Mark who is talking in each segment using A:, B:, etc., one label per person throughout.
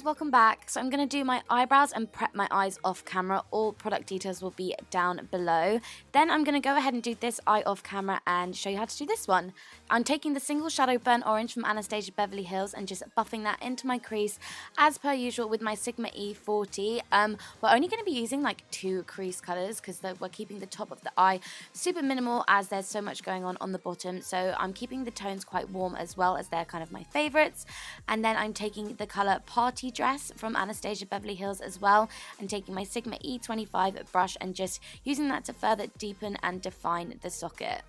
A: Welcome back. So I'm going to do my eyebrows and prep my eyes off camera. All product details will be down below. Then I'm going to go ahead and do this eye off camera and show you how to do this one. I'm taking the single shadow burnt orange from Anastasia Beverly Hills and just buffing that into my crease as per usual with my Sigma E40. We're only going to be using like 2 crease colors because we're keeping the top of the eye super minimal as there's so much going on the bottom. So I'm keeping the tones quite warm as well as they're kind of my favorites. And then I'm taking the color Party Dress from Anastasia Beverly Hills as well, and taking my Sigma E25 brush and just using that to further deepen and define the socket.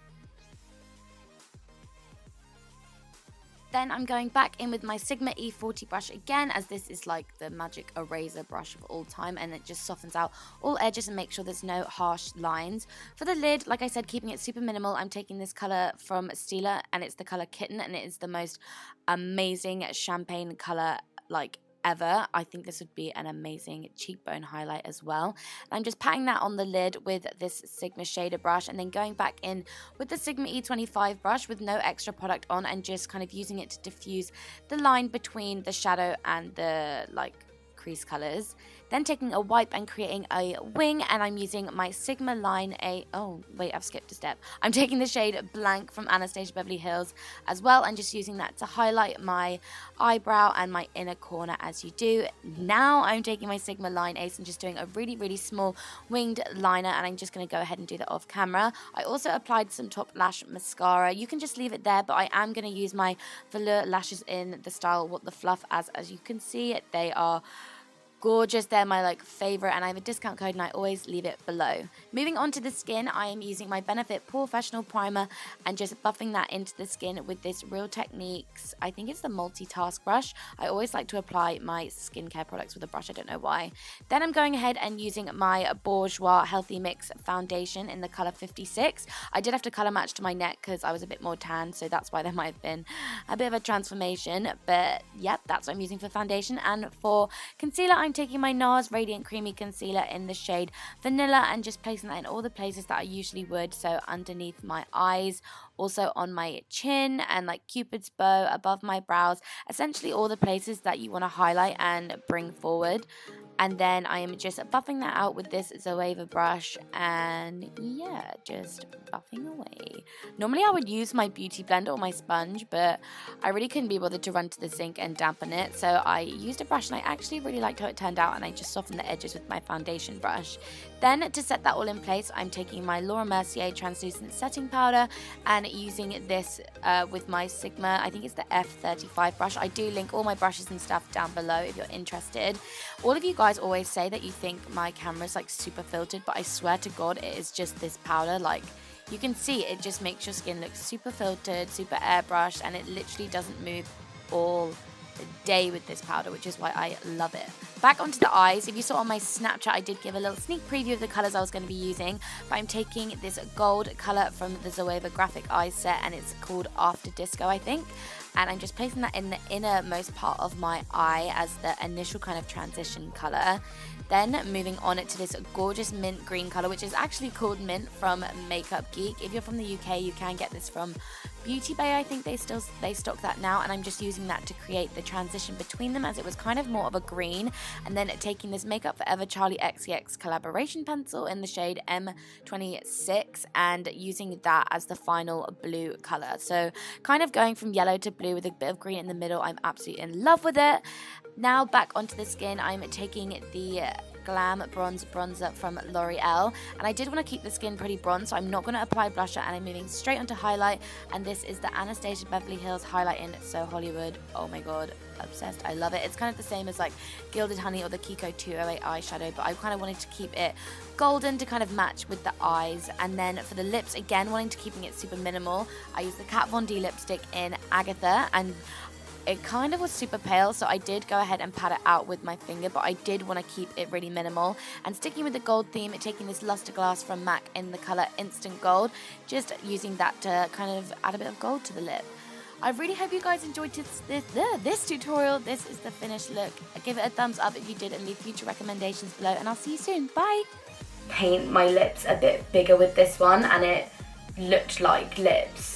A: Then I'm going back in with my Sigma E40 brush again, as this is like the magic eraser brush of all time, and it just softens out all edges and makes sure there's no harsh lines. For the lid, like I said, keeping it super minimal, I'm taking this color from Stila, and it's the color Kitten, and it is the most amazing champagne color like ever. I think this would be an amazing cheekbone highlight as well. And I'm just patting that on the lid with this Sigma shader brush, and then going back in with the Sigma E25 brush with no extra product on, and just kind of using it to diffuse the line between the shadow and the like crease colors. Then taking a wipe and creating a wing, and I'm using my Sigma line oh wait, I've skipped a step. I'm taking the shade Blank from Anastasia Beverly Hills as well, and just using that to highlight my eyebrow and my inner corner as you do. Now I'm taking my Sigma line Ace and just doing a really small winged liner, and I'm just going to go ahead and do that off camera. I also applied some top lash mascara. You can just leave it there, but I am going to use my velour lashes in the style What the Fluff, as you can see they are gorgeous. They're my like favorite, and I have a discount code and I always leave it below. Moving on to the skin, I am using my Benefit Professional Primer and just buffing that into the skin with this Real Techniques, I think it's the multitask brush. I always like to apply my skincare products with a brush, I don't know why. Then I'm going ahead and using my Bourjois Healthy Mix foundation in the color 56. I did have to color match to my neck because I was a bit more tan, so that's why there might have been a bit of a transformation, but yep, that's what I'm using for foundation. And for concealer, I'm taking my NARS Radiant Creamy Concealer in the shade Vanilla and just placing that in all the places that I usually would. So underneath my eyes, also on my chin, and like Cupid's bow, above my brows, essentially all the places that you want to highlight and bring forward. And then I am just buffing that out with this ZOEVA brush, and yeah, just buffing away. Normally I would use my beauty blender or my sponge, but I really couldn't be bothered to run to the sink and dampen it, so I used a brush, and I actually really liked how it turned out, and I just softened the edges with my foundation brush. Then to set that all in place, I'm taking my Laura Mercier translucent setting powder and using this with my Sigma, I think it's the F35 brush. I do link all my brushes and stuff down below if you're interested. All of you guys always say that you think my camera's like super filtered, but I swear to God it is just this powder. Like, you can see it just makes your skin look super filtered, super airbrushed, and it literally doesn't move all day with this powder, which is why I love it. Back onto the eyes. If you saw on my Snapchat, I did give a little sneak preview of the colors I was going to be using, but I'm taking this gold color from the ZOEVA graphic eyes set, and it's called After Disco, I think, and I'm just placing that in the innermost part of my eye as the initial kind of transition color. Then moving on to this gorgeous mint green color, which is actually called Mint from Makeup Geek. If you're from the UK, you can get this from Beauty Bay. I think they stock that now, and I'm just using that to create the transition between them, as it was kind of more of a green. And then taking this Makeup Forever Charlie XCX collaboration pencil in the shade M26 and using that as the final blue color. So kind of going from yellow to blue with a bit of green in the middle. I'm absolutely in love with it. Now back onto the skin, I'm taking the Glam Bronze Bronzer from L'Oreal, and I did want to keep the skin pretty bronze, so I'm not going to apply blusher, and I'm moving straight onto highlight, and this is the Anastasia Beverly Hills highlight in So Hollywood. Oh my god, obsessed. I love it. It's kind of the same as like Gilded Honey or the Kiko 208 eyeshadow, but I kind of wanted to keep it golden to kind of match with the eyes. And then for the lips, again wanting to keeping it super minimal, I use the Kat Von D lipstick in Agatha, and it kind of was super pale, so I did go ahead and pat it out with my finger, but I did want to keep it really minimal. And sticking with the gold theme, taking this Luster Glass from MAC in the colour Instant Gold, just using that to kind of add a bit of gold to the lip. I really hope you guys enjoyed this tutorial. This is the finished look. Give it a thumbs up if you did, and leave future recommendations below, and I'll see you soon. Bye! Paint my lips a bit bigger with this one, and it looked like lips.